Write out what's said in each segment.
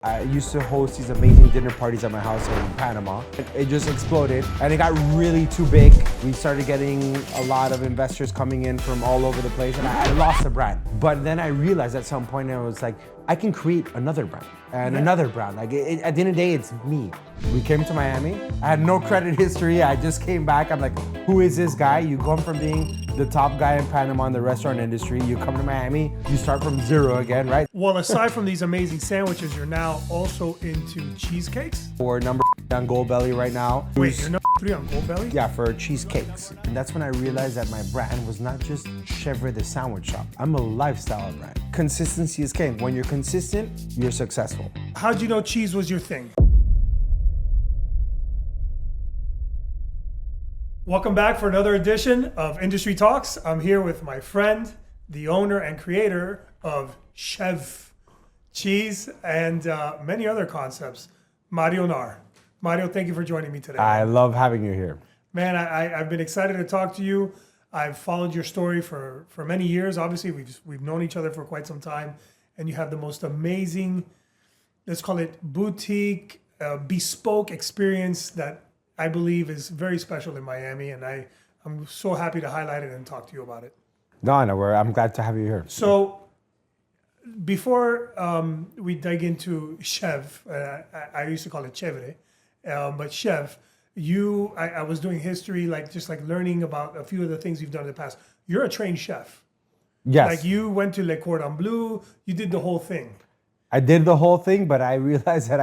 I used to host these amazing dinner parties at my house in Panama. It just exploded and it got really too big. We started getting a lot of investors coming in from all over the place and I lost the brand. But then I realized at some point, I was like, I can create another brand and another brand. Like at the end of the day, it's me. We came to Miami. I had no credit history. I just came back. I'm like, who is this guy? You come from being the top guy in Panama in the restaurant industry. You come to Miami, you start from zero again, right? Well, aside from these amazing sandwiches, you're now also into cheesecakes? We're number on Goldbelly right now. Wait, you're number 3 on Goldbelly? Yeah, for cheesecakes. And that's when I realized that my brand was not just Chèvre the sandwich shop. I'm a lifestyle brand. Consistency is king. When you're consistent, you're successful. How'd you know cheese was your thing? Welcome back for another edition of Industry Talks. I'm here with my friend, the owner and creator of Chev Cheese and many other concepts, Mario Naar. Mario, thank you for joining me today. I love having you here. Man, I've been excited to talk to you. I've followed your story for many years. Obviously, we've known each other for quite some time, and you have the most amazing, let's call it boutique, bespoke experience that I believe is very special in Miami, and I'm so happy to highlight it and talk to you about it. No, I'm glad to have you here. So before we dig into Chev, I used to call it Chèvre, but Chev, I was doing history, just learning about a few of the things you've done in the past. You're a trained chef. Yes. Like you went to Le Cordon Bleu, you did the whole thing. I did the whole thing, but I realized that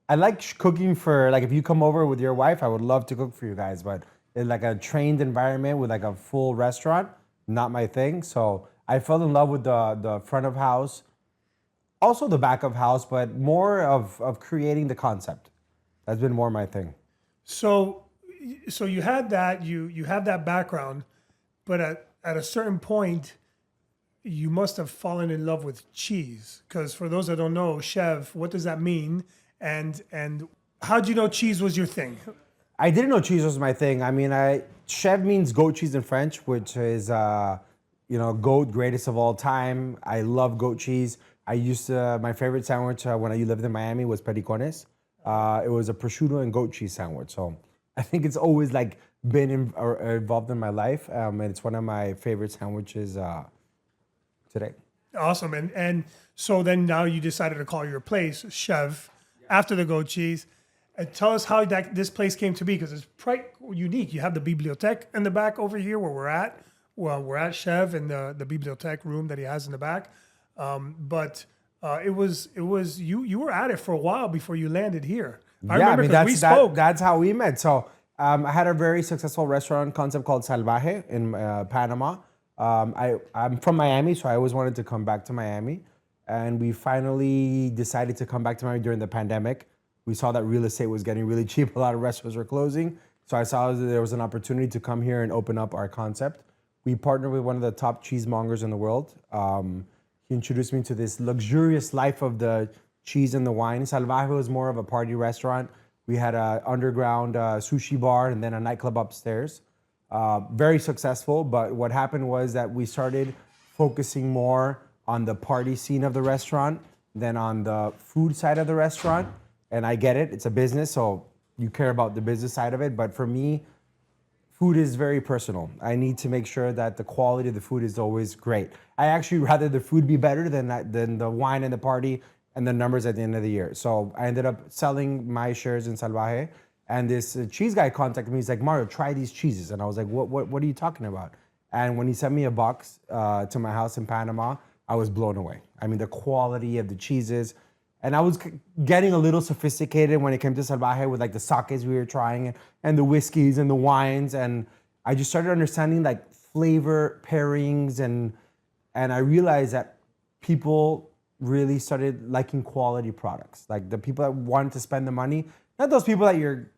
I like cooking for, if you come over with your wife, I would love to cook for you guys, but in a trained environment with a full restaurant, not my thing. So I fell in love with the front of house, also the back of house, but more of creating the concept. That's been more my thing. So you had that, you have that background, but at a certain point, you must have fallen in love with cheese. Because for those that don't know, Chev, what does that mean? And how'd you know cheese was your thing? I didn't know cheese was my thing. I mean, Chev means goat cheese in French, which is, goat, greatest of all time. I love goat cheese. My favorite sandwich when I lived in Miami was pericones. It was a prosciutto and goat cheese sandwich. So I think it's always been involved in my life. And it's one of my favorite sandwiches today. Awesome. And so then now you decided to call your place Chev after the goat cheese. And tell us how this place came to be, because it's quite unique. You have the bibliothèque in the back over here where we're at. Well, we're at Chev in the bibliothèque room that he has in the back. But it was you were at it for a while before you landed here. I remember because we spoke. That's how we met. So I had a very successful restaurant concept called Salvaje in Panama. I'm from Miami, so I always wanted to come back to Miami. And we finally decided to come back to Miami during the pandemic. We saw that real estate was getting really cheap. A lot of restaurants were closing. So I saw that there was an opportunity to come here and open up our concept. We partnered with one of the top cheesemongers in the world. He introduced me to this luxurious life of the cheese and the wine. Salvaje was more of a party restaurant. We had an underground sushi bar and then a nightclub upstairs. Very successful, but what happened was that we started focusing more on the party scene of the restaurant than on the food side of the restaurant. And I get it, it's a business, so you care about the business side of it. But for me, food is very personal. I need to make sure that the quality of the food is always great. I actually rather the food be better than the wine and the party and the numbers at the end of the year. So I ended up selling my shares in Salvaje. And this cheese guy contacted me. He's like, Mario, try these cheeses. And I was like, what are you talking about? And when he sent me a box to my house in Panama, I was blown away. I mean, the quality of the cheeses. And I was getting a little sophisticated when it came to Salvaje with the sakes we were trying and the whiskeys and the wines. And I just started understanding flavor pairings. And I realized that people really started liking quality products. The people that wanted to spend the money, not those people that you're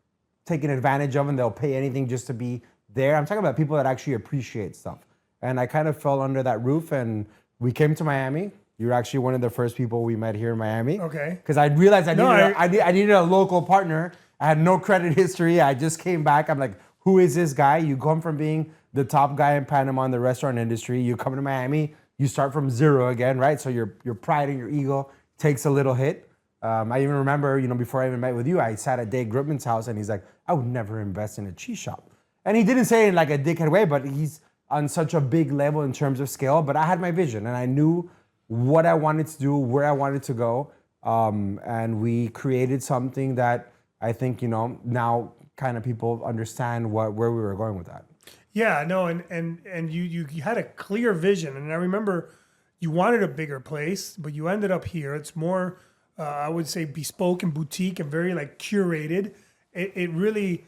taking advantage of and they'll pay anything just to be there. I'm talking about people that actually appreciate stuff. And I kind of fell under that roof and we came to Miami. You're actually one of the first people we met here in Miami. Okay. Because I realized I needed a local partner. I had no credit history. I just came back. I'm like, who is this guy? You come from being the top guy in Panama in the restaurant industry. You come to Miami, you start from zero again, right? So your pride and your ego takes a little hit. I even remember, before I even met with you, I sat at Dave Grutman's house and he's like, I would never invest in a cheese shop. And he didn't say it in like a dickhead way, but he's on such a big level in terms of scale. But I had my vision and I knew what I wanted to do, where I wanted to go. And we created something that I think, now kind of people understand where we were going with that. Yeah, no, and you had a clear vision. And I remember you wanted a bigger place, but you ended up here. It's more, I would say, bespoke and boutique and very like curated. It really,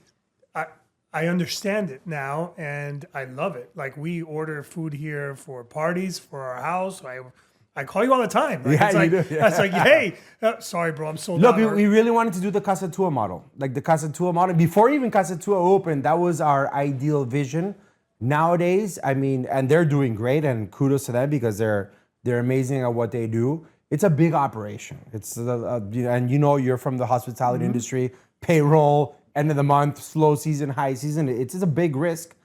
I understand it now and I love it. Like we order food here for parties, for our house. I call you all the time. Like, Yeah, it's like, you do. Yeah. It's like, hey, sorry, bro, I'm sold Look, out. we really wanted to do the Casa Tua model. Like the Casa Tua model, before even Casa Tua opened, that was our ideal vision. Nowadays, and they're doing great and kudos to them because they're amazing at what they do. It's a big operation. It's, and you're from the hospitality industry, payroll, end of the month, slow season, high season. It's a big risk.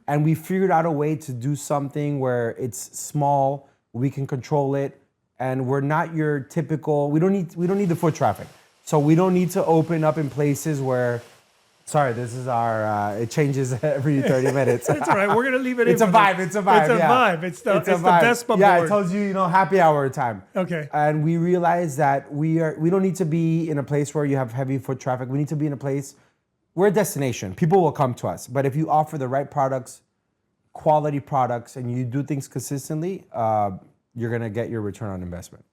And we figured out a way to do something where it's small, we can control it, and we're not your typical, we don't need the foot traffic. So we don't need to open up in places where, sorry, this is our, it changes every 30 minutes. It's all right. We're going to leave it in. It's a vibe. It's a vibe. It's the Vespa board. Yeah, it tells you, happy hour time. Okay. And we realized that we don't need to be in a place where you have heavy foot traffic. We need to be in a place, we're a destination. People will come to us. But if you offer the right products, quality products, and you do things consistently, you're going to get your return on investment.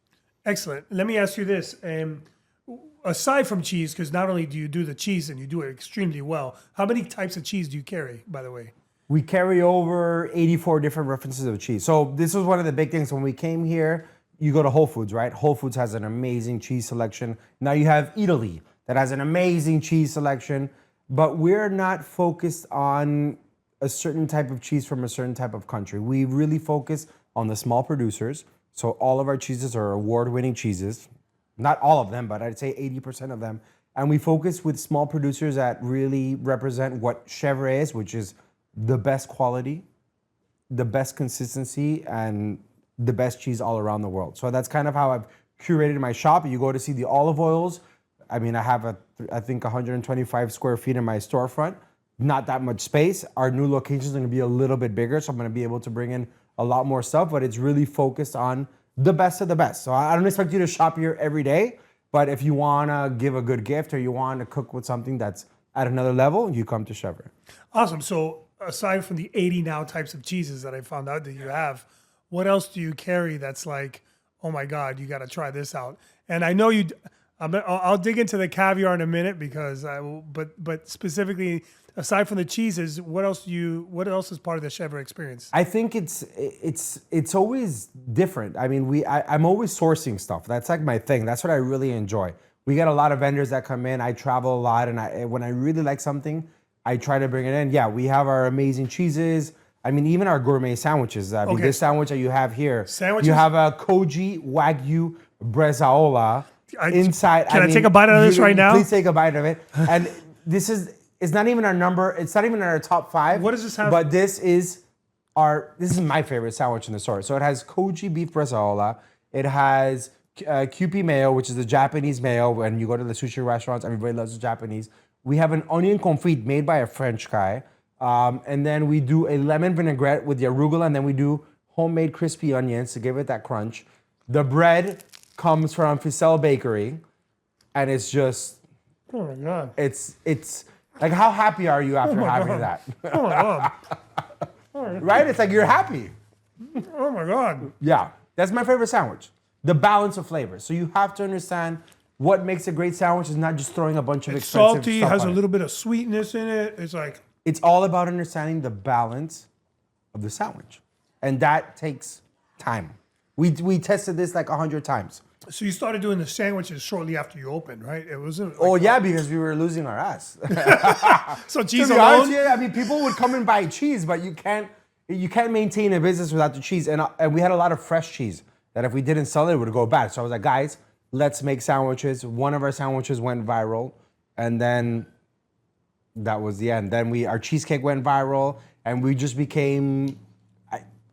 Excellent. Let me ask you this. Aside from cheese, because not only do you do the cheese and you do it extremely well, how many types of cheese do you carry, by the way? We carry over 84 different references of cheese. So this was one of the big things. When we came here, you go to Whole Foods, right? Whole Foods has an amazing cheese selection. Now you have Italy that has an amazing cheese selection, but we're not focused on a certain type of cheese from a certain type of country. We really focus on the small producers. So all of our cheeses are award-winning cheeses. Not all of them, but I'd say 80% of them. And we focus with small producers that really represent what Chèvre is, which is the best quality, the best consistency, and the best cheese all around the world. So that's kind of how I've curated my shop. You go to see the olive oils. I have I think 125 square feet in my storefront. Not that much space. Our new location is going to be a little bit bigger, so I'm going to be able to bring in a lot more stuff, but it's really focused on the best of the best. So I don't expect you to shop here every day, but if you want to give a good gift or you want to cook with something that's at another level, you come to Chèvre. Awesome. So aside from the 80 now types of cheeses that I found out that you have, what else do you carry that's like, oh my God, you got to try this out? And I know I'll dig into the caviar in a minute because but specifically, aside from the cheeses, what else is part of the Chèvre experience? I think it's always different. I'm always sourcing stuff. That's like my thing. That's what I really enjoy. We get a lot of vendors that come in. I travel a lot, and when I really like something, I try to bring it in. Yeah, we have our amazing cheeses. Even our gourmet sandwiches. This sandwich that you have here. Sandwiches? You have a Koji Wagyu Bresaola inside. Can I take a bite out of this right now? Please take a bite of it. And this is. It's not even our number. It's not even in our top 5. What does this have? But this is my favorite sandwich in the store. So it has Koji beef bresaola. It has Kewpie mayo, which is the Japanese mayo. When you go to the sushi restaurants, everybody loves the Japanese. We have an onion confit made by a French guy. And then we do a lemon vinaigrette with the arugula, and then we do homemade crispy onions to give it that crunch. The bread comes from Ficelle Bakery, and it's just, oh my God. It's like, how happy are you after having that? Oh my God. Right? It's like you're happy. Oh my God. Yeah, that's my favorite sandwich. The balance of flavors. So you have to understand what makes a great sandwich is not just throwing a bunch of It's expensive salty, stuff has on a it. little bit of sweetness in it. It's like, It's all about understanding the balance of the sandwich. And that takes time. We tested this like 100 times. so you started doing the sandwiches shortly after you opened, right? It wasn't. Oh yeah, because we were losing our ass. So To cheese be honest, alone. yeah, people would come and buy cheese, but you can't maintain a business without the cheese. And we had a lot of fresh cheese that if we didn't sell it, it would go bad. So I was like, guys, let's make sandwiches. One of our sandwiches went viral, and then that was the end. Then our cheesecake went viral, and we just became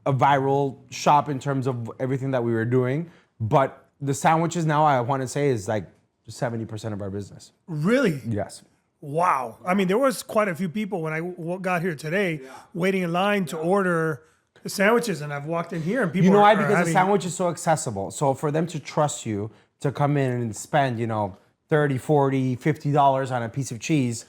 a viral shop in terms of everything that we were doing. But the sandwiches now, I want to say, is like 70% of our business. Really? Yes. Wow. I mean, there was quite a few people when I got here today waiting in line to order the sandwiches, and I've walked in here and people. You know why? are Because having, the sandwich is so accessible. So for them to trust you to come in and spend, you know, $30, $40, $50 on a piece of cheese,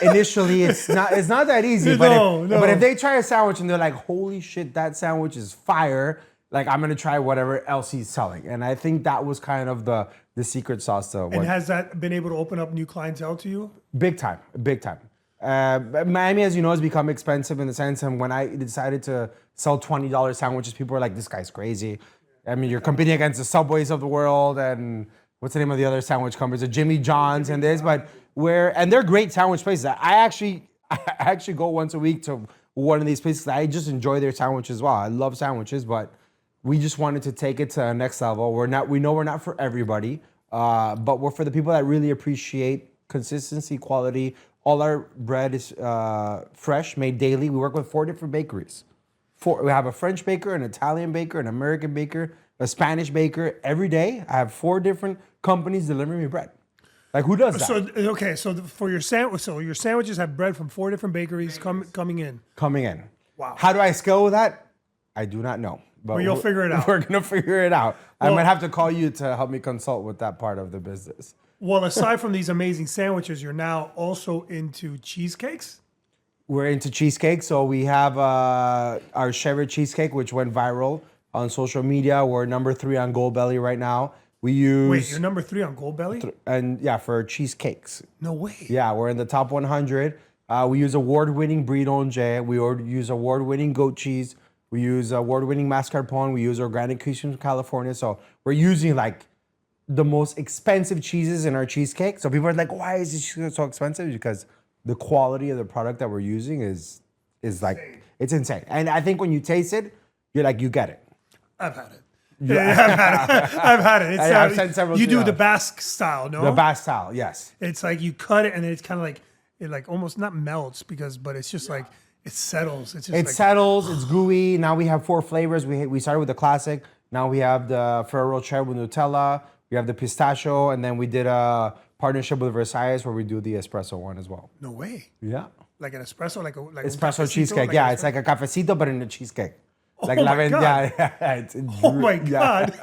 initially it's not that easy. No. But if they try a sandwich and they're like, holy shit, that sandwich is fire, like I'm gonna try whatever else he's selling. And I think that was kind of the secret sauce to And has that been able to open up new clientele to you? Big time. Miami, as you know, has become expensive in the sense, and when I decided to sell $20 sandwiches, people were like, this guy's crazy. I mean, you're competing against the Subways of the world and what's the name of the other sandwich companies? The Jimmy John's and this, but and they're great sandwich places. I actually go once a week to one of these places. I just enjoy their sandwiches as well. I love sandwiches, but we just wanted to take it to the next level. We know we're not for everybody, but we're for the people that really appreciate consistency, quality. All our bread is fresh, made daily. We work with 4 different bakeries. We have a French baker, an Italian baker, an American baker, a Spanish baker. Every day, I have 4 different companies delivering me bread. Like, who does that? So for your your sandwiches have bread from 4 different bakeries coming in. Coming in. Wow. How do I scale with that? I do not know. But you'll figure it out. We're gonna figure it out. I might have to call you to help me consult with that part of the business. Well, aside from these amazing sandwiches, you're now also into cheesecakes? We're into cheesecakes. So we have our Chèvre cheesecake, which went viral on social media. We're number 3 on Goldbelly right now. We use... Wait, you're number 3 on Goldbelly? And yeah, for cheesecakes. No way. Yeah, we're in the top 100. We use award-winning brie d'Angers. We use award-winning goat cheese. We use award-winning mascarpone. We use organic cheese from California. So we're using like the most expensive cheeses in our cheesecake. So people are like, why is this cheesecake so expensive? Because the quality of the product that we're using is like, insane. It's insane. And I think when you taste it, you're like, you get it. I've had it. Yeah, I've had it. It's, I've sent several. You do the Basque style, no? The Basque style, yes. It's like you cut it and it's kind of like, it like almost not melts but it's just like, it settles. It settles. It's gooey. Now we have 4 flavors. We started with the classic. Now we have the Ferrero Rocher with Nutella. We have the pistachio, and then we did a partnership with Versailles where we do the espresso one as well. No way. Yeah. Like an espresso, like espresso cheesecake. Yeah, it's like a cafecito, but in a cheesecake. Like my God. Yeah, oh my God.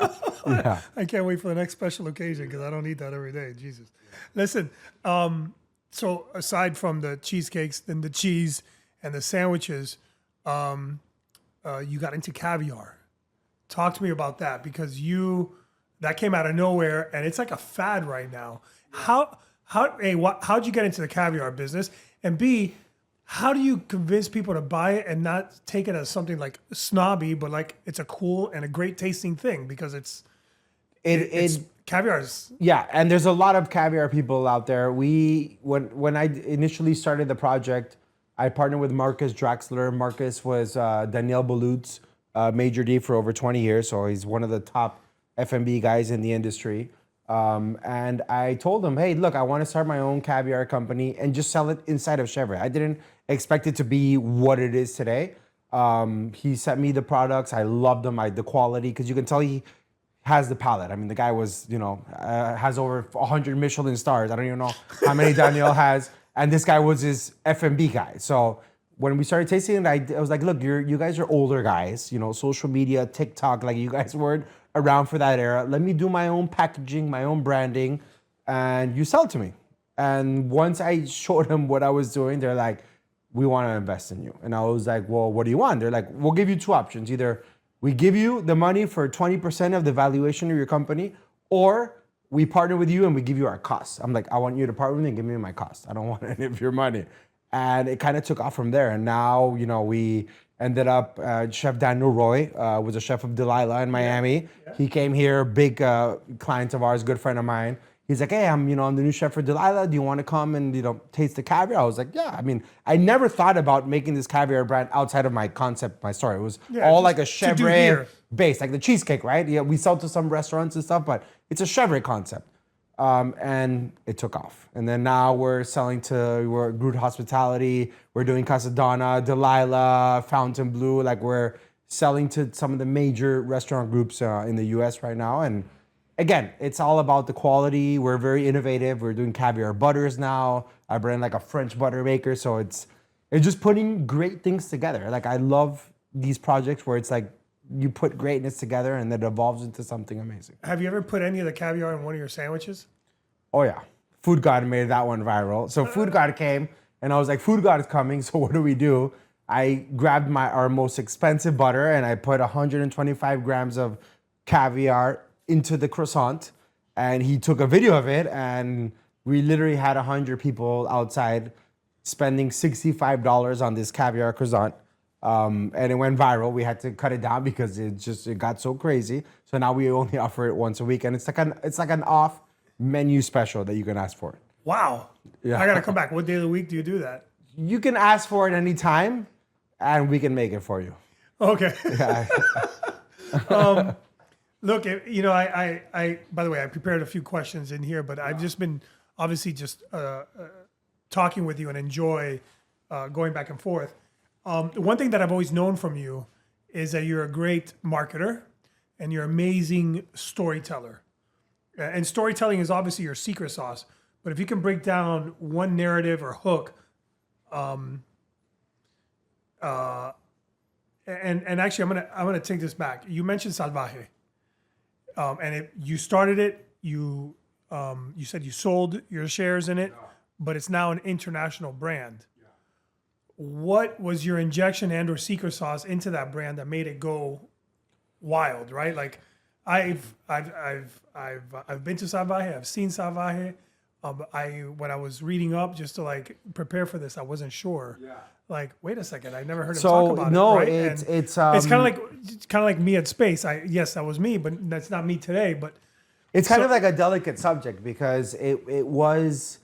Yeah. I can't wait for the next special occasion because I don't eat that every day. Jesus. Listen, so aside from the cheesecakes, then the cheese and the sandwiches, you got into caviar. Talk to me about that because that came out of nowhere and it's like a fad right now. How'd you get into the caviar business? And B, how do you convince people to buy it and not take it as something like snobby, but like it's a cool and a great tasting thing because it's caviar is... Yeah, and there's a lot of caviar people out there. When I initially started the project, I partnered with Marcus Draxler. Marcus was Daniel Bullouts, Major D for over 20 years, so he's one of the top F&B guys in the industry. And I told him, hey, look, I want to start my own caviar company and just sell it inside of Chèvre. I didn't expect it to be what it is today. He sent me the products. I loved them, the quality, because you can tell he has the palate. I mean, the guy was, has over 100 Michelin stars. I don't even know how many Daniel has. And this guy was his F&B guy. So when we started tasting it, I was like, look, you guys are older guys, social media, TikTok, like you guys weren't around for that era. Let me do my own packaging, my own branding, and you sell to me. And once I showed them what I was doing, they're like, we want to invest in you. And I was like, well, what do you want? They're like, we'll give you 2 options. Either we give you the money for 20% of the valuation of your company, or we partner with you and we give you our costs. I'm like, I want you to partner with me and give me my costs. I don't want any of your money. And it kind of took off from there. And now, we ended up, Chef Daniel Roy was a chef of Delilah in Miami. Yeah. He came here, big client of ours, good friend of mine. He's like, hey, I'm the new chef for Delilah. Do you want to come and, taste the caviar? I was like, yeah. I mean, I never thought about making this caviar brand outside of my concept, my story. It was all like a Chèvre base, like the cheesecake, right? Yeah, we sell to some restaurants and stuff, but it's a Chèvre concept. And it took off. And then now we're Groot Hospitality, we're doing Casadonna, Delilah, Fountain Blue, like we're selling to some of the major restaurant groups in the US right now. And again, it's all about the quality. We're very innovative. We're doing caviar butters now. I bring like a French butter maker, so it's just putting great things together. Like I love these projects where it's like you put greatness together and it evolves into something amazing. Have you ever put any of the caviar in one of your sandwiches? Oh yeah, Food God made that one viral. So Food God came, and I was like, Food God is coming. So what do? I grabbed our most expensive butter and I put 125 grams of caviar into the croissant, and he took a video of it, and we literally had 100 people outside spending $65 on this caviar croissant. And it went viral. We had to cut it down because it got so crazy. So now we only offer it once a week, and it's like an off menu special that you can ask for. Wow. Yeah. I gotta come back. What day of the week do you do that? You can ask for it anytime, and we can make it for you. Okay. Yeah. Look, I by the way, I prepared a few questions in here, but I've just been obviously just talking with you and enjoy going back and forth. One thing that I've always known from you is that you're a great marketer and you're an amazing storyteller. And storytelling is obviously your secret sauce. But if you can break down one narrative or hook, and actually, I'm gonna take this back. You mentioned Salvaje, and you started it. You said you sold your shares in it, but it's now an international brand. What was your injection and/or secret sauce into that brand that made it go wild? Right, like I've been to Salvaje. I've seen Salvaje. When I was reading up just to like prepare for this, I wasn't sure. Yeah. Like, wait a second, I never heard him talk about it. Right? It's kind of like me at Space. Yes, that was me, but that's not me today. But it's kind of like a delicate subject because it was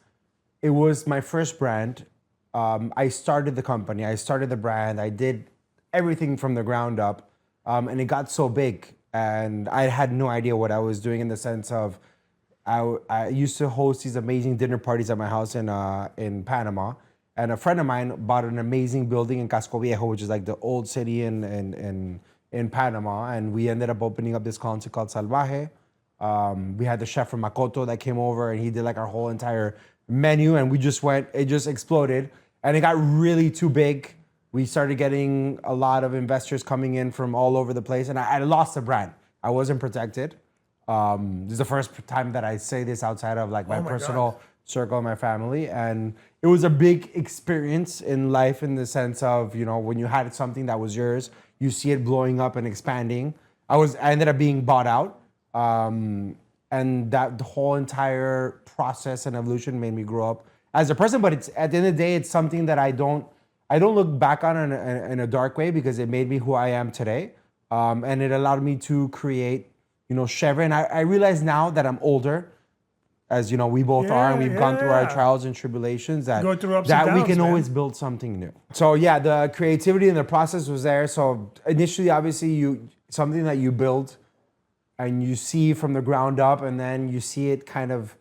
my first brand. I started the company, I started the brand, I did everything from the ground up, and it got so big, and I had no idea what I was doing in the sense of I used to host these amazing dinner parties at my house in Panama, and a friend of mine bought an amazing building in Casco Viejo, which is like the old city in Panama, and we ended up opening up this concept called Salvaje. We had the chef from Makoto that came over, and he did like our whole entire menu, and it just exploded, and it got really too big. We started getting a lot of investors coming in from all over the place, and I lost the brand. I wasn't protected. This is the first time that I say this outside of like my personal circle and my family. And it was a big experience in life in the sense of, when you had something that was yours, you see it blowing up and expanding. I ended up being bought out. And that the whole entire process and evolution made me grow up as a person. But it's at the end of the day, it's something that I don't look back on in a dark way because it made me who I am today. And it allowed me to create Chèvre, and I realize now that I'm older, as we both are, and we've gone through our trials and tribulations, that Go through ups and we downs, can man. always build something new. So yeah, the creativity and the process was there. So initially, obviously, something that you build and you see from the ground up, and then you see it kind of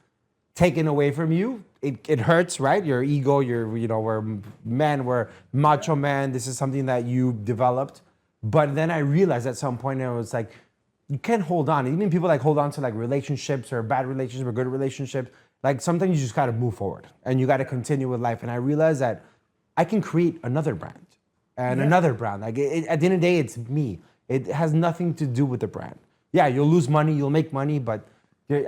taken away from you. It hurts, right? Your ego, we're men, we're macho man. This is something that you developed. But then I realized at some point, it was like, you can't hold on. Even people like hold on to like relationships or bad relationships or good relationships. Like sometimes you just gotta move forward and you gotta continue with life. And I realized that I can create another brand and another brand. Like at the end of the day, it's me. It has nothing to do with the brand. Yeah, you'll lose money, you'll make money, but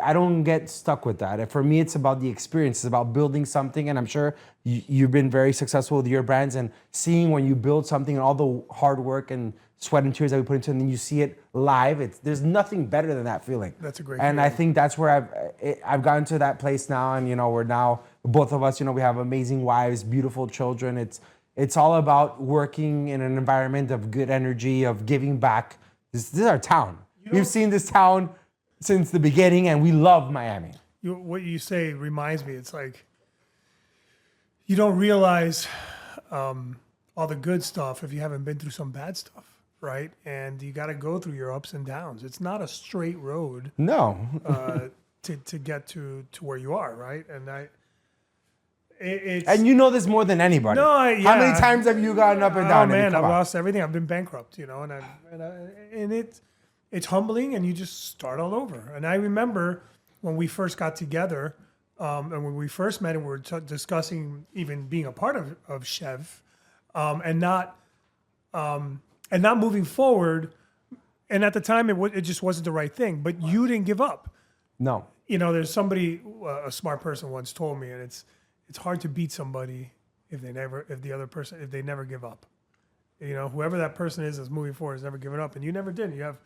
I don't get stuck with that. And for me, it's about the experience. It's about building something. And I'm sure you've been very successful with your brands and seeing when you build something and all the hard work and sweat and tears that we put into it, and then you see it live. There's nothing better than that feeling. That's a great And feeling. I think that's where I've gotten to that place now. And we're now both of us. We have amazing wives, beautiful children. It's all about working in an environment of good energy, of giving back. This is our town. We've seen this town since the beginning, and we love Miami. What you say reminds me. It's like you don't realize all the good stuff if you haven't been through some bad stuff. Right, and you got to go through your ups and downs. It's not a straight road. No, to get to where you are, right? And and this more than anybody. No, How many times have you gotten up and down? Oh man, I've lost everything. I've been bankrupt, and it's humbling, and you just start all over. And I remember when we first got together, and when we first met, and we were discussing even being a part of Chev, and not moving forward. And at the time, it just wasn't the right thing. But you didn't give up. No. There's somebody, a smart person once told me, and it's hard to beat somebody if they never give up. Whoever that person is that's moving forward has never given up, and you never did. You have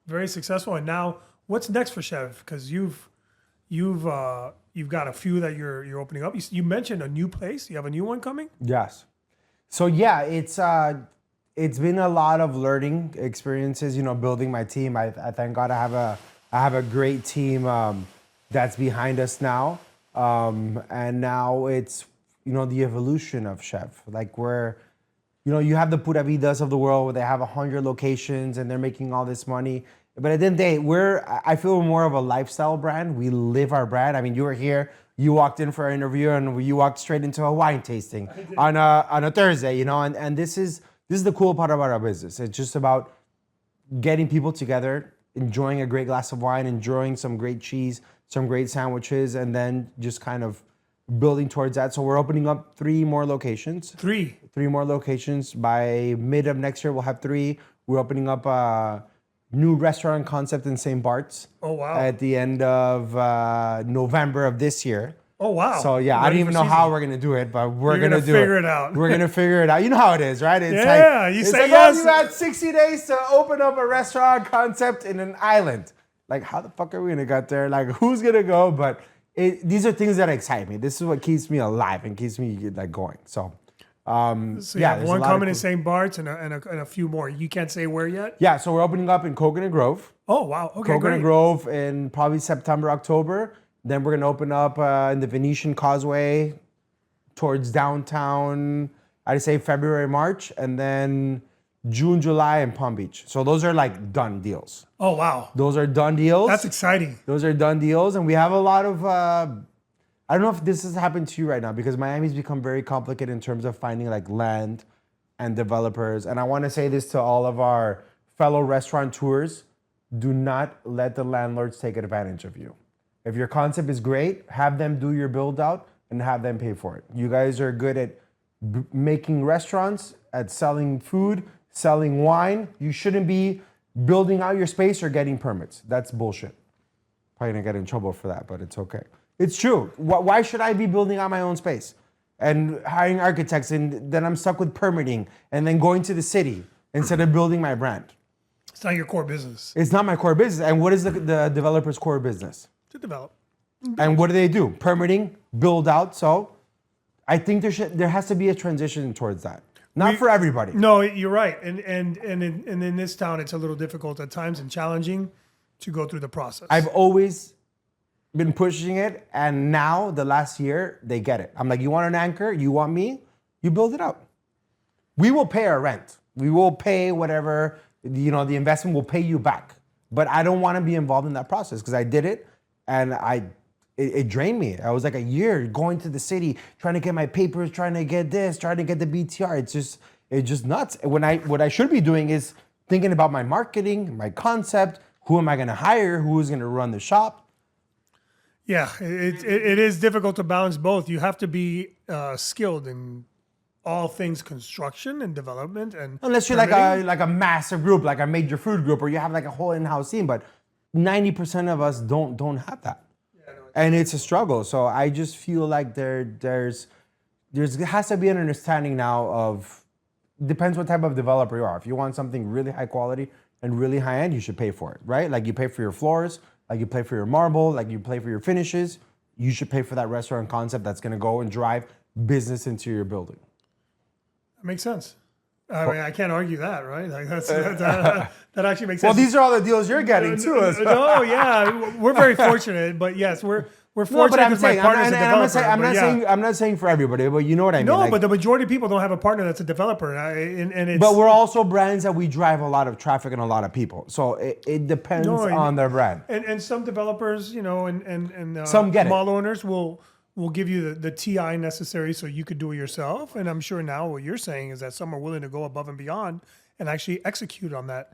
very successful. And now, what's next for Chev? Because you've got a few that you're opening up. You mentioned a new place. You have a new one coming? Yes. So yeah, it's been a lot of learning experiences. Building my team. I thank God I have a great team that's behind us now, and now it's the evolution of Chev. Like where you have the Pura Vidas of the world where they have 100 locations and they're making all this money. But at the end of the day, I feel more of a lifestyle brand. We live our brand. I mean, you were here, you walked in for an interview, and you walked straight into a wine tasting on a Thursday, and this is the cool part about our business. It's just about getting people together, enjoying a great glass of wine, enjoying some great cheese, some great sandwiches, and then just kind of building towards that. So we're opening up 3 more locations. 3 more locations. By mid of next year, we'll have 3. We're opening up a new restaurant concept in Saint Barts. Oh, wow. At the end of November of this year. Oh, wow. So yeah, I don't even know how we're gonna do it, but we're gonna figure it out. We're gonna figure it out. You know how it is, right? It's you say like, yes. Oh, you had 60 days to open up a restaurant concept in an island. Like, how the fuck are we gonna get there? Like, who's gonna go? But these are things that excite me. This is what keeps me alive and keeps me like going. So you have one coming in St. Barts and a few more. You can't say where yet? Yeah, so we're opening up in Coconut Grove. Oh, wow. Okay, Coconut Grove in probably September, October. Then we're going to open up in the Venetian Causeway towards downtown, I'd say February, March, and then June, July in Palm Beach. So those are like done deals. Oh, wow. Those are done deals. That's exciting. Those are done deals. And we have a lot of, I don't know if this has happened to you right now because Miami's become very complicated in terms of finding like land and developers. And I want to say this to all of our fellow restaurateurs. Do not let the landlords take advantage of you. If your concept is great, have them do your build out and have them pay for it. You guys are good at making restaurants, at selling food, selling wine. You shouldn't be building out your space or getting permits. That's bullshit. Probably gonna get in trouble for that, but it's okay. It's true. Why should I be building out my own space and hiring architects and then I'm stuck with permitting and then going to the city instead of building my brand? It's not your core business. It's not my core business. And what is the developer's core business? To develop. And what do? Permitting, build out. So I think there has to be a transition towards that. Not for everybody. No, you're right. And in this town, it's a little difficult at times and challenging to go through the process. I've always been pushing it, and now the last year they get it. I'm like, you want an anchor? You want me? You build it out. We will pay our rent. We will pay whatever, the investment will pay you back. But I don't want to be involved in that process because I did it and it drained me. I was like a year going to the city, trying to get my papers, trying to get this, trying to get the BTR. It's just nuts. What I should be doing is thinking about my marketing, my concept, who am I going to hire, who's going to run the shop. Yeah, it is difficult to balance both. You have to be skilled in all things construction and development, and unless you're like a massive group, like a major food group, or you have like a whole in-house team. But 90% of us don't have that, and it's a struggle. So I just feel like there has to be an understanding now of, depends what type of developer you are. If you want something really high quality and really high end, you should pay for it, right? Like you pay for your floors, like you pay for your marble, like you pay for your finishes. You should pay for that restaurant concept that's going to go and drive business into your building. That makes sense. I mean, I can't argue that, right? Like that actually makes sense. Well, these are all the deals you're getting too. No, yeah, we're very fortunate, but yes, we're fortunate because my partner's a developer. I'm not saying for everybody, but you know what I mean. No, but the majority of people don't have a partner that's a developer, and it's. But we're also brands that we drive a lot of traffic and a lot of people, so it depends on their brand. And some developers, and some get mall owners will give you the TI necessary so you could do it yourself. And I'm sure now what you're saying is that some are willing to go above and beyond and actually execute on that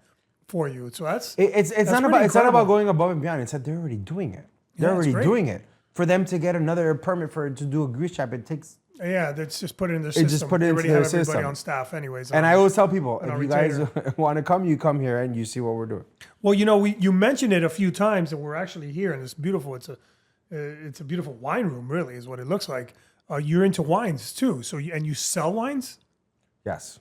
for you. So that's It's that's not pretty about incredible. going above and beyond. It's that they're already doing it. They're Yeah, it's already great. doing it. For them to get another permit to do a grease trap, it takes. Yeah, that's just put it in the system. just put it They into already their have everybody system. on staff, anyways. And I always tell people, if our you guys want to come, you come here and you see what we're doing. Well, you mentioned it a few times, and we're actually here, and it's beautiful. It's a beautiful wine room, really, is what it looks like. You're into wines too, and you sell wines. Yes.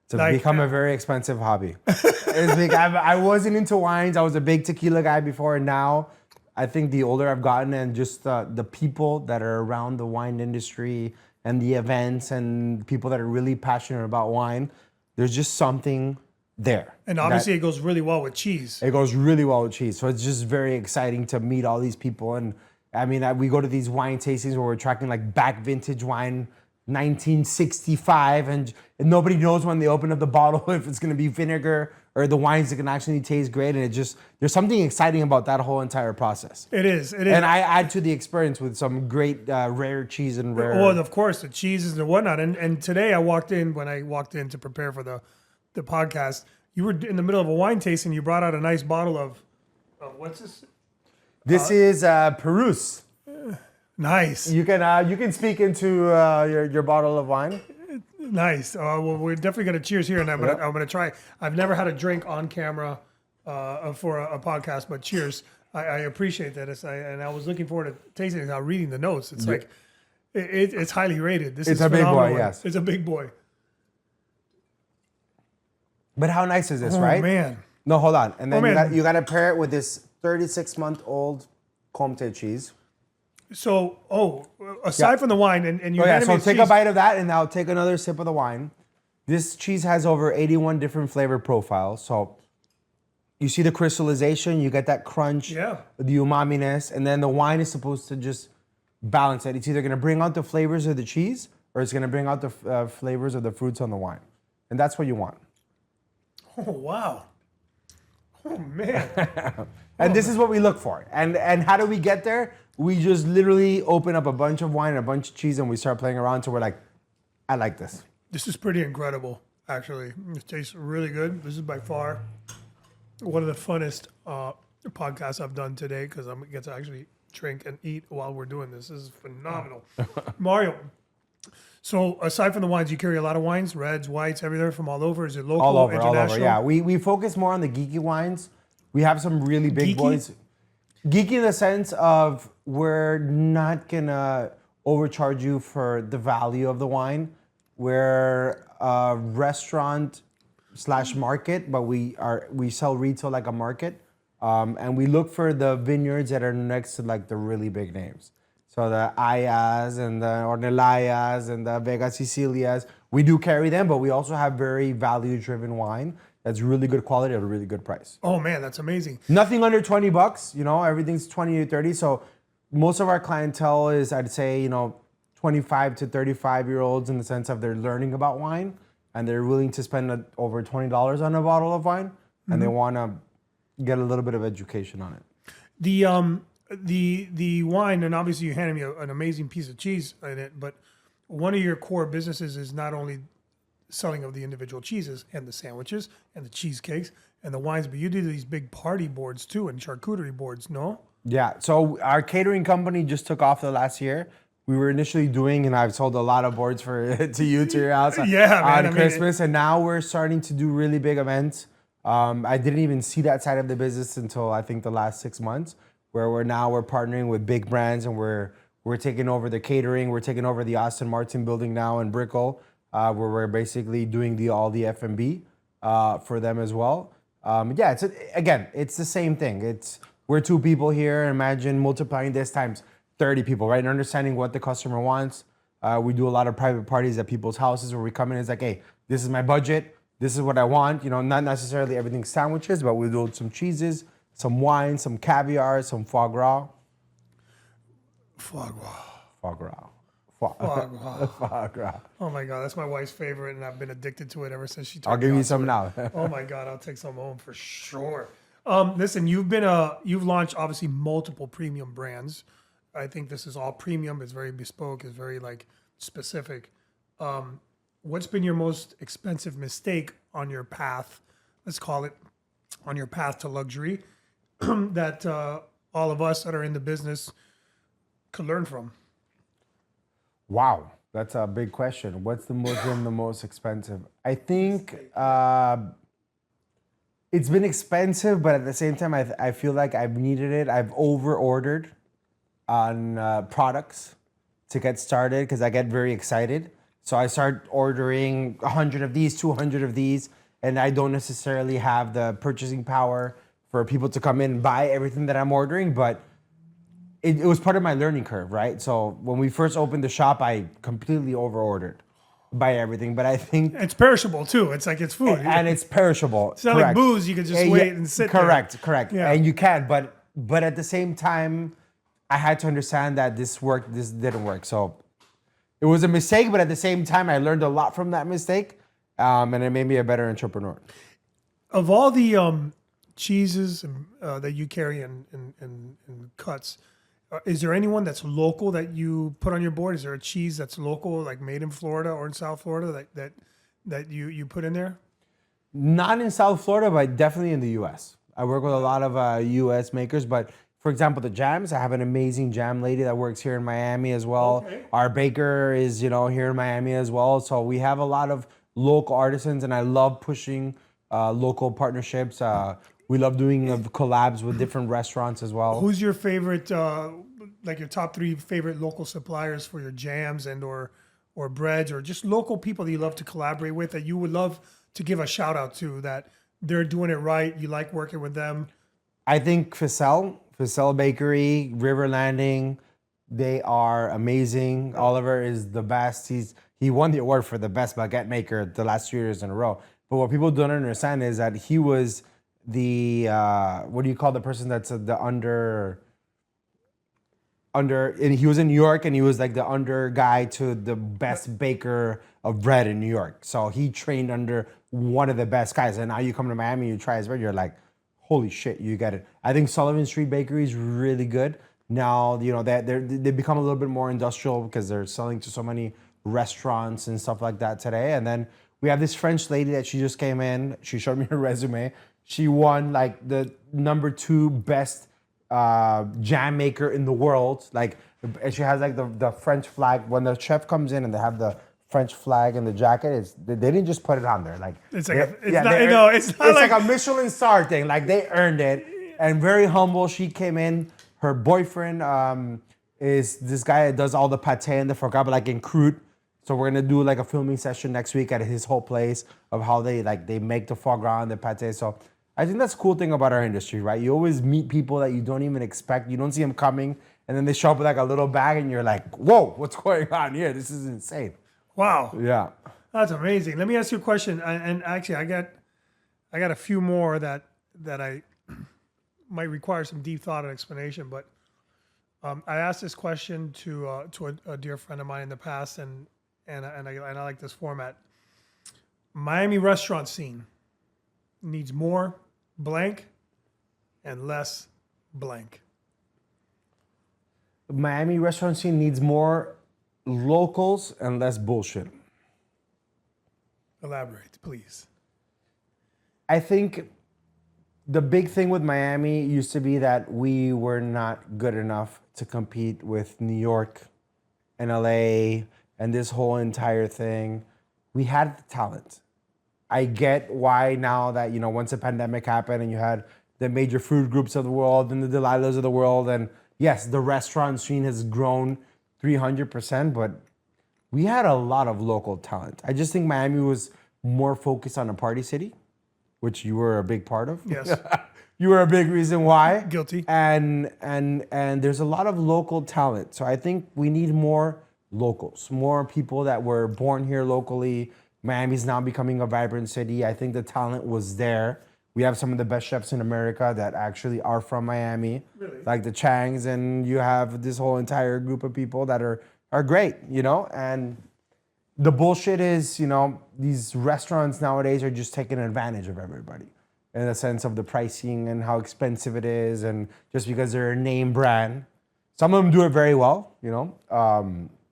It's Like, become a very expensive hobby. I wasn't into wines. I was a big tequila guy before, and now I think the older I've gotten and just the people that are around the wine industry and the events and people that are really passionate about wine, there's just something there. And obviously, it goes really well with cheese. It goes really well with cheese. So it's just very exciting to meet all these people. And I mean, we go to these wine tastings where we're tracking like back vintage wine, 1965, and nobody knows when they open up the bottle if it's going to be vinegar or the wines that can actually taste great. And there's something exciting about that whole entire process. It is. And I add to the experience with some great rare cheese and rare. Well, of course, the cheeses and whatnot. And today when I walked in to prepare for the podcast, you were in the middle of a wine tasting. You brought out a nice bottle of what's this? This is Perus. Nice. You can speak into your bottle of wine. Nice. Well, we're definitely gonna cheers here, and I'm gonna try. I've never had a drink on camera for a podcast, but cheers. I appreciate that. And I was looking forward to tasting it. Now reading the notes, it's like it's highly rated. This is a big boy, phenomenal. yes. It's a big boy. But how nice is this, Oh right? man. No, hold on. And then man. you got to pair it with this 36-month-old Comté cheese. So, aside from the wine, and you handed So me the take cheese. a bite of that, and I'll take another sip of the wine. This cheese has over 81 different flavor profiles. So you see the crystallization, you get that crunch, Yeah. the umami-ness, and then the wine is supposed to just balance it. It's either going to bring out the flavors of the cheese, or it's going to bring out the flavors of the fruits on the wine. And that's what you want. Oh wow. Oh man. And this is what we look for. And how do we get there? We just literally open up a bunch of wine and a bunch of cheese and we start playing around until we're like, I like this. This is pretty incredible, actually. It tastes really good. This is by far one of the funnest podcasts I've done today because I'm get to actually drink and eat while we're doing this. This is phenomenal. Mario, so aside from the wines, you carry a lot of wines, reds, whites, everything from all over. Is it local, All over. international? Yeah, we focus more on the geeky wines. We have some really big Geeky? boys. Geeky in the sense of we're not gonna overcharge you for the value of the wine. We're a restaurant / market, but we sell retail like a market. And we look for the vineyards that are next to like the really big names. So the Ayas and the Ornelayas and the Vega Sicilias, we do carry them, but we also have very value-driven wine that's really good quality at a really good price. Oh man, that's amazing. Nothing under $20, everything's 20 to 30. So most of our clientele is, I'd say, 25 to 35-year-olds in the sense of they're learning about wine and they're willing to spend over $20 on a bottle of wine and they want to get a little bit of education on it. The wine, and obviously you handed me an amazing piece of cheese in it, but one of your core businesses is not only selling of the individual cheeses and the sandwiches and the cheesecakes and the wines, but you do these big party boards too and charcuterie boards, no? Yeah, so our catering company just took off the last year. We were initially doing, and I've sold a lot of boards to your house Yeah, man, on Christmas, and now we're starting to do really big events. I didn't even see that side of the business until I think the last 6 months, where we're partnering with big brands, and we're taking over the catering. We're taking over the Aston Martin building now in Brickell, where we're basically doing all the F&B for them as well. Yeah, it's the same thing. We're two people here. Imagine multiplying this times 30 people, right? And understanding what the customer wants. We do a lot of private parties at people's houses where we come in and it's like, hey, this is my budget. This is what I want. Not necessarily everything sandwiches, but we do some cheeses, some wine, some caviar, some foie gras. Foie gras. Foie gras. Foie gras. Foie gras. Oh my God, that's my wife's favorite, and I've been addicted to it ever since she took I'll me give you onto some it. now. Oh my God, I'll take some home for sure. Listen, you've launched obviously multiple premium brands. I think this is all premium. It's very bespoke. It's very specific. What's been your most expensive mistake on your path? Let's call it on your path to luxury that all of us that are in the business could learn from? Wow, that's a big question. What's the most expensive? I think it's been expensive, but at the same time, I feel like I've needed it. I've over ordered on products to get started because I get very excited. So I start ordering 100 of these, 200 of these, and I don't necessarily have the purchasing power for people to come in and buy everything that I'm ordering, but it was part of my learning curve, right? So when we first opened the shop, I completely over-ordered, buy everything. But I think It's perishable too. It's like it's food. and it's perishable. It's not like booze. You can just wait and sit there. Correct. Yeah. And you can, but at the same time, I had to understand that this didn't work. So it was a mistake, but at the same time, I learned a lot from that mistake, and it made me a better entrepreneur. Of all the cheeses that you carry in cuts, is there anyone that's local that you put on your board? Is there a cheese that's local, like made in Florida or in South Florida that you put in there? Not in South Florida, but definitely in the U.S. I work with a lot of U.S. makers, but for example, the jams, I have an amazing jam lady that works here in Miami as well. Okay. Our baker is, here in Miami as well. So we have a lot of local artisans, and I love pushing local partnerships. We love doing collabs with different restaurants as well. Who's your favorite, like your top 3 favorite local suppliers for your jams and or breads, or just local people that you love to collaborate with that you would love to give a shout out to, that they're doing it right, you like working with them? I think Ficelle Bakery, River Landing, they are amazing. Oliver is the best. He won the award for the best baguette maker the last 2 years in a row. But what people don't understand is that he was the what do you call the person that's the under and he was in New York, and he was like the under guy to the best baker of bread in New York. So he trained under one of the best guys, and now you come to Miami, you try his bread, you're like, holy shit, you get it. I think Sullivan Street Bakery is really good. Now, they become a little bit more industrial because they're selling to so many restaurants and stuff like that today. And then we have this French lady that she just came in. She showed me her resume. She won like the #2 best jam maker in the world. Like, and she has like the French flag. When the chef comes in and they have the French flag and the jacket, they didn't just put it on there. Like It's like it's not like a Michelin star thing. Like they earned it, and very humble. She came in. Her boyfriend is this guy that does all the pate and the foie gras, but like in crude. So we're gonna do like a filming session next week at his whole place of how they make the foie gras and the pate. So I think that's the cool thing about our industry, right? You always meet people that you don't even expect. You don't see them coming, and then they show up with like a little bag, and you're like, whoa, what's going on here? This is insane. Wow. Yeah. That's amazing. Let me ask you a question. And actually, I got a few more that I might require some deep thought and explanation. But I asked this question to a dear friend of mine in the past, and I like this format. Miami restaurant scene needs more blank and less blank. The Miami restaurant scene needs more locals and less bullshit. Elaborate, please. I think the big thing with Miami used to be that we were not good enough to compete with New York and LA and this whole entire thing. We had the talent. I get why now that, once the pandemic happened and you had the major food groups of the world and the Delilahs of the world, and yes, the restaurant scene has grown 300%, but we had a lot of local talent. I just think Miami was more focused on a party city, which you were a big part of. Yes. You were a big reason why. Guilty. And there's a lot of local talent. So I think we need more locals, more people that were born here locally. Miami's now becoming a vibrant city. I think the talent was there. We have some of the best chefs in America that actually are from Miami, Really? like the Changs, and you have this whole entire group of people that are great, and the bullshit is, these restaurants nowadays are just taking advantage of everybody in the sense of the pricing and how expensive it is, and just because they're a name brand. Some of them do it very well,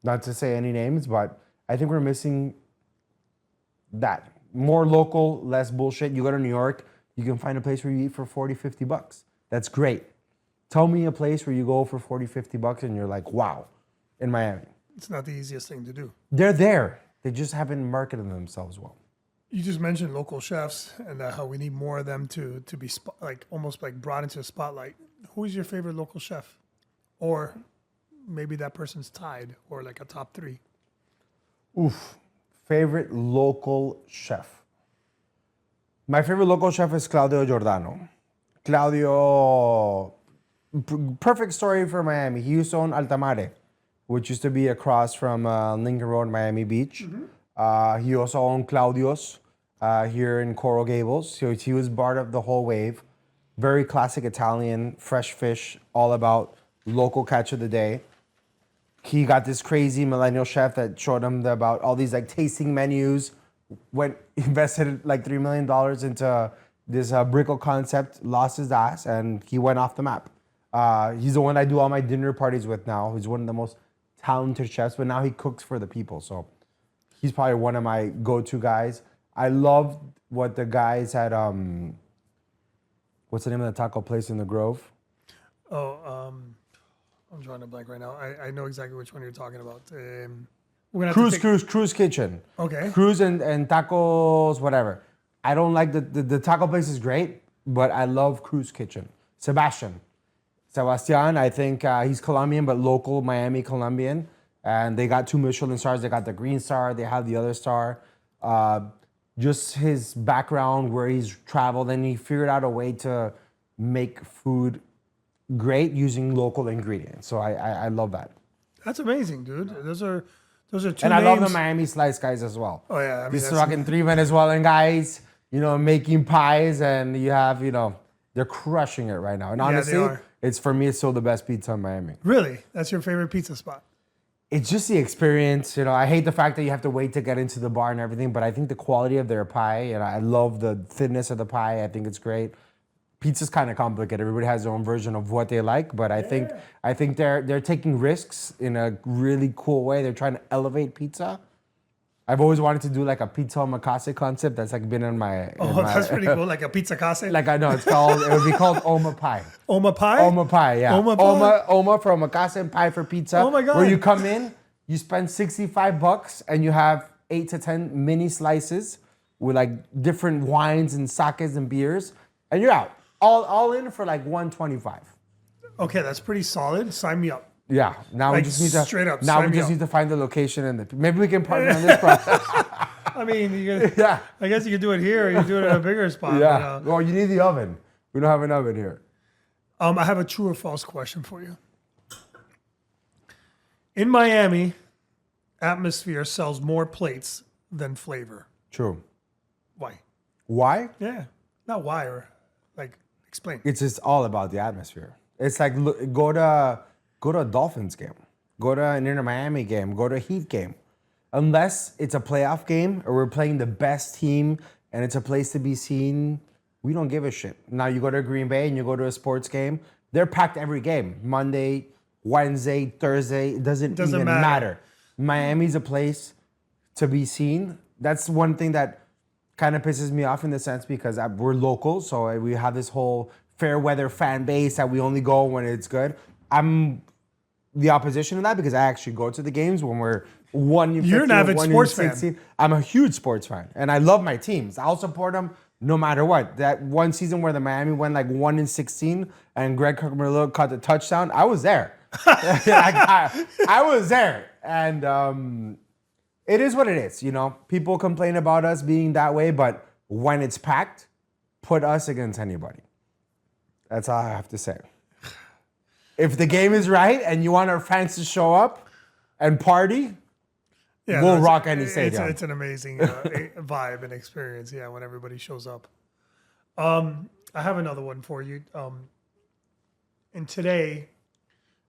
not to say any names, but I think we're missing that. More local, less bullshit. You go to New York, you can find a place where you eat for 40, 50 bucks. That's great. Tell me a place where you go for 40, 50 bucks and you're like, wow, in Miami. It's not the easiest thing to do. They're there. They just haven't marketed themselves well. You just mentioned local chefs and how we need more of them to be almost like brought into the spotlight. Who is your favorite local chef? Or maybe that person's tied, or like a top 3. Oof. Favorite local chef. My favorite local chef is Claudio Giordano. Claudio, perfect story for Miami. He used to own Altamare, which used to be across from Lincoln Road, Miami Beach. He also owned Claudio's here in Coral Gables. So he was part of the whole wave. Very classic Italian, fresh fish, all about local catch of the day. He got this crazy millennial chef that showed him about all these like tasting menus. Invested like $3 million into this brickle concept, lost his ass, and he went off the map. He's the one I do all my dinner parties with now. He's one of the most talented chefs, but now he cooks for the people. So he's probably one of my go-to guys. I love what the guys at, what's the name of the taco place in the Grove? I'm drawing a blank right now. I know exactly which one you're talking about. We're gonna Cruise Kitchen. Okay. Cruise and tacos, whatever. I don't like the taco place is great, but I love Cruise Kitchen. Sebastian, I think he's Colombian, but local Miami Colombian. And they got 2 Michelin stars. They got the green star. They have the other star. Just his background, where he's traveled, and he figured out a way to make food great using local ingredients. So I love that. That's amazing, dude. Those are 2 and names. I love the Miami Slice guys as well. Oh yeah, I mean, these fucking 3 Venezuelan guys, making pies, and you have, they're crushing it right now. And honestly, they are. it's still the best pizza in Miami. Really? That's your favorite pizza spot? It's just the experience. I hate the fact that you have to wait to get into the bar and everything, but I think the quality of their pie, and I love the thinness of the pie. I think it's great. Pizza's kind of complicated. Everybody has their own version of what they like, but I think they're taking risks in a really cool way. They're trying to elevate pizza. I've always wanted to do like a pizza omakase concept. That's like been in my. That's pretty cool. Like a pizza case. Like I know it would be called Oma Pie. Oma Pie? Oma Pie, yeah. Oma Pie? Oma for omakase and pie for pizza. Oh my God. Where you come in, you spend $65 and you have 8 to 10 mini slices with like different wines and sakes and beers, and you're out. All in for like $125. Okay, that's pretty solid. Sign me up. Yeah. Now Like, we just need to straight up, Now sign we me just up. need to find the location and maybe we can partner on this project. I mean, Yeah. I guess you could do it here, or you do it in a bigger spot. Yeah. But, Well, you need the oven. We don't have an oven here. I have a true or false question for you. In Miami, atmosphere sells more plates than flavor. True. Why? Why? Yeah. Not why, or like explain. It's just all about the atmosphere. It's like go to a Dolphins game, go to an Inter Miami game, go to a Heat game. Unless it's a playoff game or we're playing the best team and it's a place to be seen, we don't give a shit. Now you go to Green Bay and you go to a sports game, they're packed every game. Monday, Wednesday, Thursday, it doesn't even matter. Miami's a place to be seen. That's one thing that kind of pisses me off in the sense because we're local, so we have this whole fair weather fan base that we only go when it's good. I'm the opposition of that because I actually go to the games when we're 1-15. You're an avid sports fan. I'm a huge sports fan, and I love my teams. I'll support them no matter what. That one season where the Miami went like 1-16 and Greg Cucurullo caught the touchdown, I was there. I was there, and it is what it is. People complain about us being that way, but when it's packed, put us against anybody. That's all I have to say. If the game is right and you want our fans to show up and party, we'll rock any stadium. It's an amazing vibe and experience, when everybody shows up. I have another one for you. And today,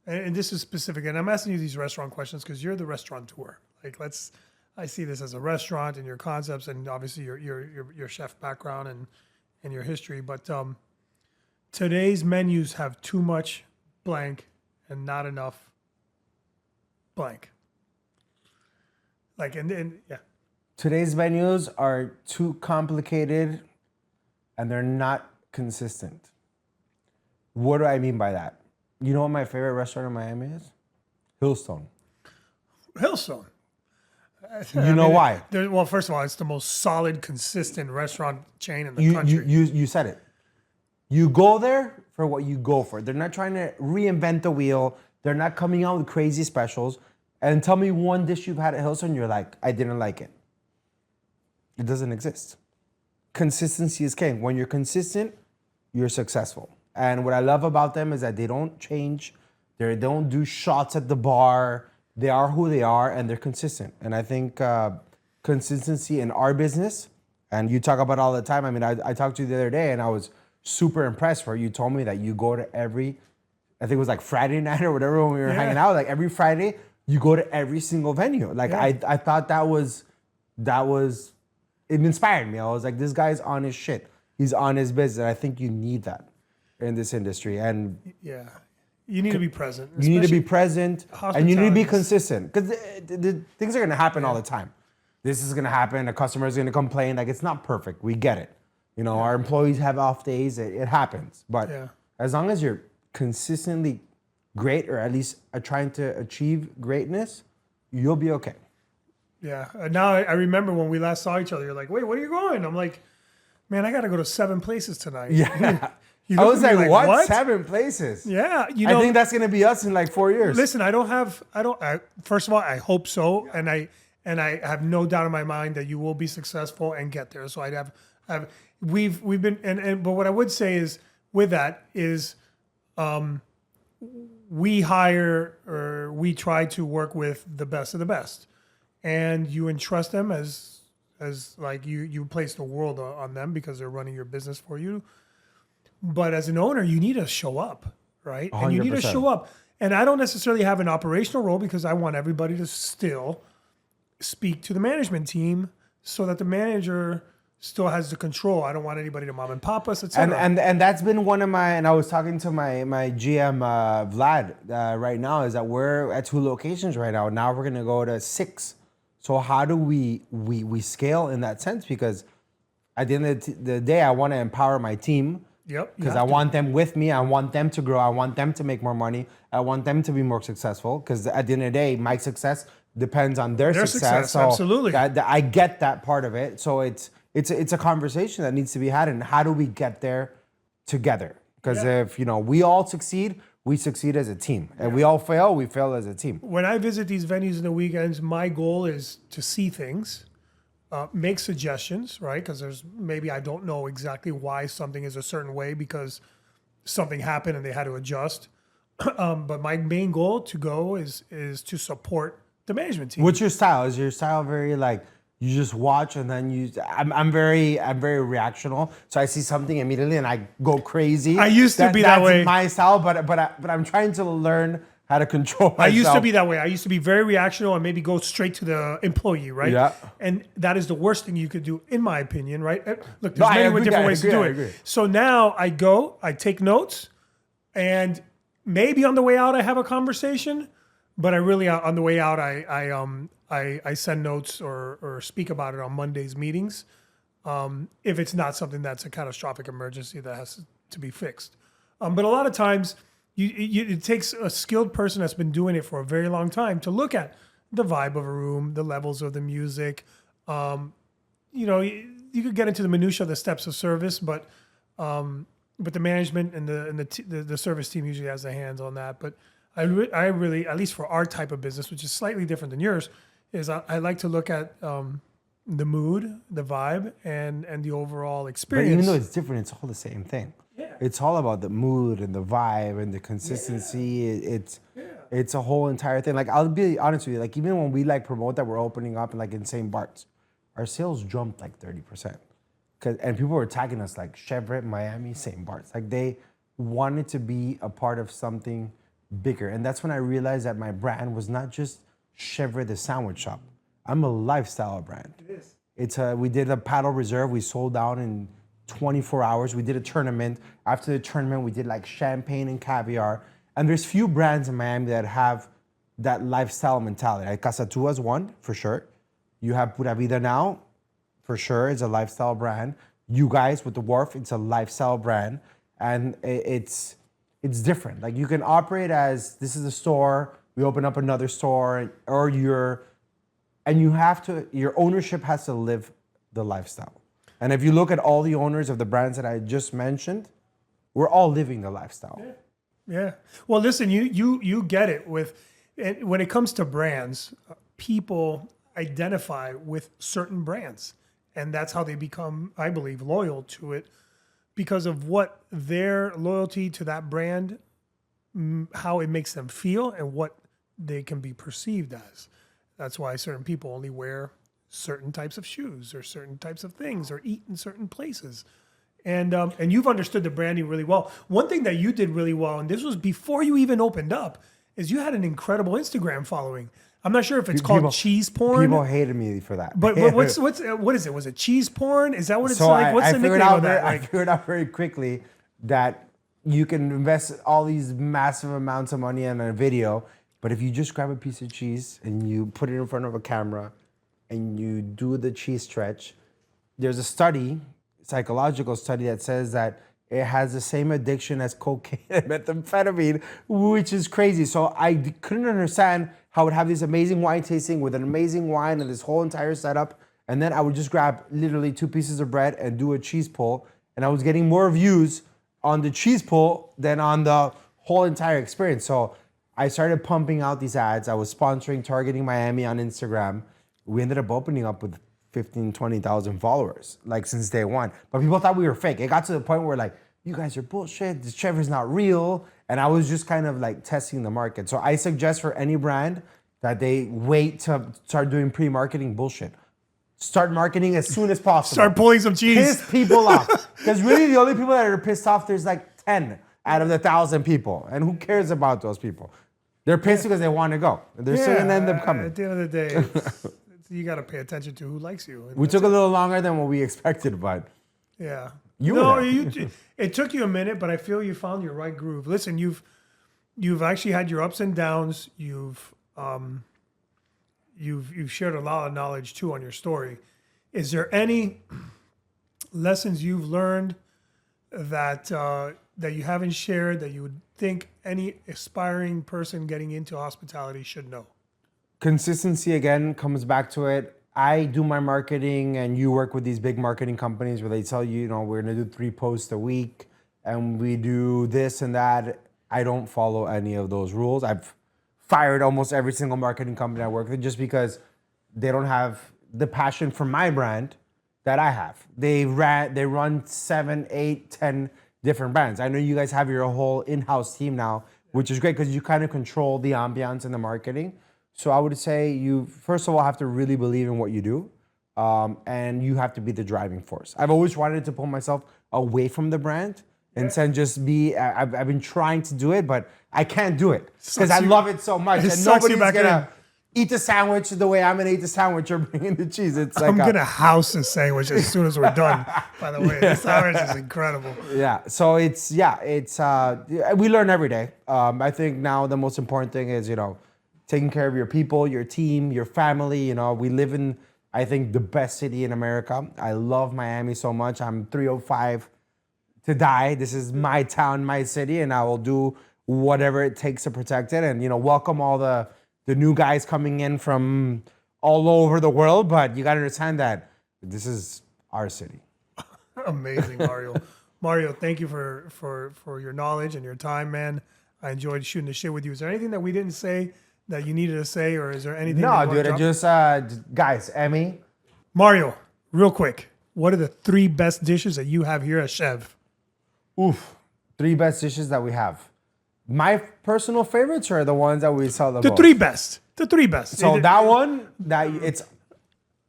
and this is specific, and I'm asking you these restaurant questions because you're the restaurateur. I see this as a restaurant and your concepts, and obviously your chef background and your history. But today's menus have too much blank and not enough blank. Today's menus are too complicated and they're not consistent. What do I mean by that? You know what my favorite restaurant in Miami is? Hillstone. Hillstone. You know why? Well, first of all, it's the most solid, consistent restaurant chain in the country. You said it. You go there for what you go for. They're not trying to reinvent the wheel. They're not coming out with crazy specials. And tell me one dish you've had at Hillstone, you're like, I didn't like it. It doesn't exist. Consistency is king. When you're consistent, you're successful. And what I love about them is that they don't change. They don't do shots at the bar. They are who they are, and they're consistent. And I think consistency in our business, and you talk about it all the time. I mean, I talked to you the other day, and I was super impressed where you told me that you go to every, I think it was like Friday night or whatever when we were hanging out, like every Friday, you go to every single venue. Like I thought that was, it inspired me. I was like, this guy's on his shit. He's on his business. And I think you need that in this industry. And you need to be present. You need to be present, and you need to be consistent, because the things are going to happen all the time. This is going to happen. A customer is going to complain. Like, it's not perfect. We get it. You know, our employees have off days. It happens. But as long as you're consistently great, or at least are trying to achieve greatness, you'll be okay. Yeah. Now I remember when we last saw each other, you're like, wait, where are you going? I'm like, man, I got to go to 7 places tonight. Yeah. I was like, what? 7 places? Yeah. I think that's going to be us in like 4 years. Listen, first of all, I hope so. Yeah. And I have no doubt in my mind that you will be successful and get there. So we've been, but what I would say is with that is, we hire, or we try to work with the best of the best, and you entrust them as like you place the world on them because they're running your business for you. But as an owner, you need to show up, right? 100%. And you need to show up. And I don't necessarily have an operational role, because I want everybody to still speak to the management team so that the manager still has the control. I don't want anybody to mom and pop us, etc. And that's been one of my, and I was talking to my GM, Vlad, right now, is that we're at 2 locations right now. Now we're going to go to 6. So how do we scale in that sense? Because at the end of the day, I want to empower my team. Yep. Because I want them with me. I want them to grow. I want them to make more money. I want them to be more successful. Because at the end of the day, my success depends on their success. So absolutely. I get that part of it. So it's a conversation that needs to be had. And how do we get there together? Because if we all succeed, we succeed as a team. And we all fail, we fail as a team. When I visit these venues in the weekends, my goal is to see things. Make suggestions, right? Because maybe I don't know exactly why something is a certain way because something happened and they had to adjust. But my main goal to go is to support the management team. What's your style? Is your style very like you just watch and then I'm very reactional. So I see something immediately and I go crazy. I used to be that way. That's my style, but I'm trying to learn how to control myself. I used to be that way. I used to be very reactional and maybe go straight to the employee, right? Yeah. And that is the worst thing you could do, in my opinion, right? Look, there's many different ways to do it. So now I go, I take notes, and maybe on the way out I have a conversation, but I really on the way out I send notes or speak about it on Monday's meetings, if it's not something that's a catastrophic emergency that has to be fixed. But a lot of times, it takes a skilled person that's been doing it for a very long time to look at the vibe of a room, the levels of the music. You could get into the minutia of the steps of service, but the management and the service team usually has their hands on that. But I really, at least for our type of business, which is slightly different than yours, is I like to look at the mood, the vibe, and the overall experience. But even though it's different, it's all the same thing. Yeah. It's all about the mood and the vibe and the consistency. Yeah. It's a whole entire thing. Like, I'll be honest with you, like even when we promote that we're opening up like in Saint Barts, our sales jumped like 30%. And people were tagging us like Chèvre Miami, Saint Barts. Like they wanted to be a part of something bigger. And that's when I realized that my brand was not just Chèvre the sandwich shop. I'm a lifestyle brand. It is. We did a paddle reserve. We sold out in 24 hours. We did a tournament. After the tournament, we did like champagne and caviar. And there's few brands in Miami that have that lifestyle mentality. Like Casa Tua is one, for sure. You have Pura Vida now, for sure. It's a lifestyle brand. you guys with the Wharf, it's a lifestyle brand, and it's different. Like you can operate as this is a store, we open up another store, or your ownership has to live the lifestyle. And if you look at all the owners of the brands that I just mentioned, we're all living the lifestyle. Yeah. Well, listen, you get it when it comes to brands, people identify with certain brands, and that's how they become, I believe, loyal to it because of what their loyalty to that brand, how it makes them feel and what they can be perceived as. That's why certain people only wear certain types of shoes or certain types of things or eat in certain places. And you've understood the branding really well. One thing that you did really well, and this was before you even opened up, is you had an incredible Instagram following. I'm not sure if it's called cheese porn. People hated me for that. But what is it? Was it cheese porn? Is that what it's like? What's the nickname of that? I figured out very quickly that you can invest all these massive amounts of money in a video, but if you just grab a piece of cheese and you put it in front of a camera and you do the cheese stretch, there's a study, psychological study, that says that it has the same addiction as cocaine and methamphetamine, which is crazy. So I couldn't understand how I would have this amazing wine tasting with an amazing wine and this whole entire setup, and then I would just grab literally 2 pieces of bread and do a cheese pull, and I was getting more views on the cheese pull than on the whole entire experience. So I started pumping out these ads. I was sponsoring Targeting Miami on Instagram. We ended up opening up with 15, 20,000 followers, like since day one. But people thought we were fake. It got to the point where like, you guys are bullshit, this Chev is not real. And I was just kind of like testing the market. So I suggest for any brand that they wait to start doing pre-marketing bullshit. Start marketing as soon as possible. Start pulling some cheese. Piss people off. Because really the only people that are pissed off, there's like 10 out of the 1,000 people. And who cares about those people? They're pissed because they want to go. They're still going to end up coming. At the end of the day, you got to pay attention to who likes you. We took a little longer than what we expected, but yeah. you it took you a minute, but I feel you found your right groove. Listen, you've actually had your ups and downs. You've shared a lot of knowledge too on your story. Is there any lessons you've learned that you haven't shared that you would think any aspiring person getting into hospitality should know? Consistency again comes back to it. I do my marketing and you work with these big marketing companies where they tell you, we're gonna do 3 posts a week and we do this and that. I don't follow any of those rules. I've fired almost every single marketing company I work with just because they don't have the passion for my brand that I have. They run 7, 8, 10 different brands. I know you guys have your whole in-house team now, which is great because you kind of control the ambiance and the marketing. So I would say you, first of all, have to really believe in what you do, and you have to be the driving force. I've always wanted to pull myself away from the brand and then just be, I've been trying to do it, but I can't do it because I love it so much. And nobody's going to eat the sandwich the way I'm going to eat the sandwich or bring in the cheese. It's like I'm going to house the sandwich as soon as we're done, by the way. The sandwich is incredible. Yeah, so we learn every day. I think now the most important thing is, taking care of your people, your team, your family. We live in, I think, the best city in America. I love Miami so much. I'm 305 to die. This is my town, my city, and I will do whatever it takes to protect it. And, welcome all the new guys coming in from all over the world. But you got to understand that this is our city. Amazing, Mario. Mario, thank you for your knowledge and your time, man. I enjoyed shooting the shit with you. Is there anything that we didn't say that you needed to say, or is there anything? No, dude, guys, Emmy. Mario, real quick, what are the 3 best dishes that you have here at Chev? Oof, 3 best dishes that we have. My personal favorites are the ones that we sell the most. 3 best. The 3 best. So that one, it's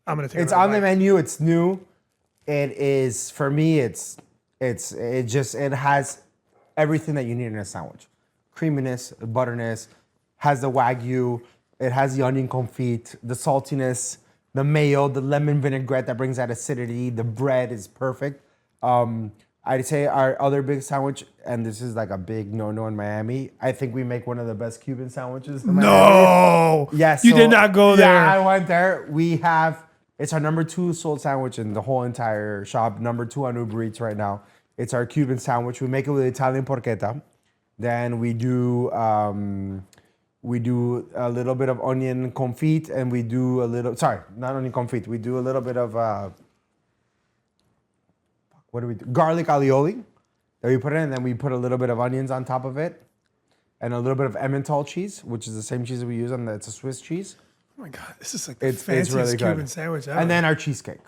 on the menu. It's new. It is, for me, it has everything that you need in a sandwich. Creaminess, butterness, has the Wagyu, it has the onion confit, the saltiness, the mayo, the lemon vinaigrette that brings that acidity, the bread is perfect. I'd say our other big sandwich, and this is like a big no-no in Miami, I think we make one of the best Cuban sandwiches in Miami. No! Yes. You did not go there. Yeah, I went there. We have It's our number 2 sold sandwich in the whole entire shop. Number 2 on Uber Eats right now. It's our Cuban sandwich. We make it with Italian porchetta. Then we do a little bit of onion confit, and we do a little. Sorry, not onion confit. We do a little bit of what do we do? Garlic alioli. That we put in, and then we put a little bit of onions on top of it, and a little bit of Emmental cheese, which is the same cheese that we use on it's a Swiss cheese. Oh my God, this is like the It's fanciest really Cuban good. sandwich ever. And then our cheesecake.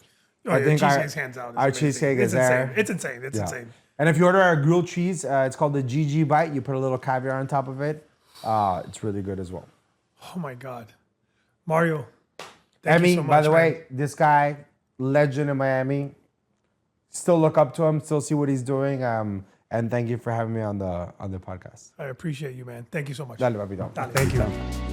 Oh, yeah, cheesecake's hands out. Our It's cheesecake amazing. is there. It's insane. It's insane. And if you order our grilled cheese, it's called the GG Bite. You put a little caviar on top of it. It's really good as well. Oh my God, Mario. Thank you Emmy, so much, by the man. way, this guy, legend in Miami. Still look up to him. Still see what he's doing. And thank you for having me on the podcast. I appreciate you, man. Thank you so much. Dale, papito. Dale. Thank you.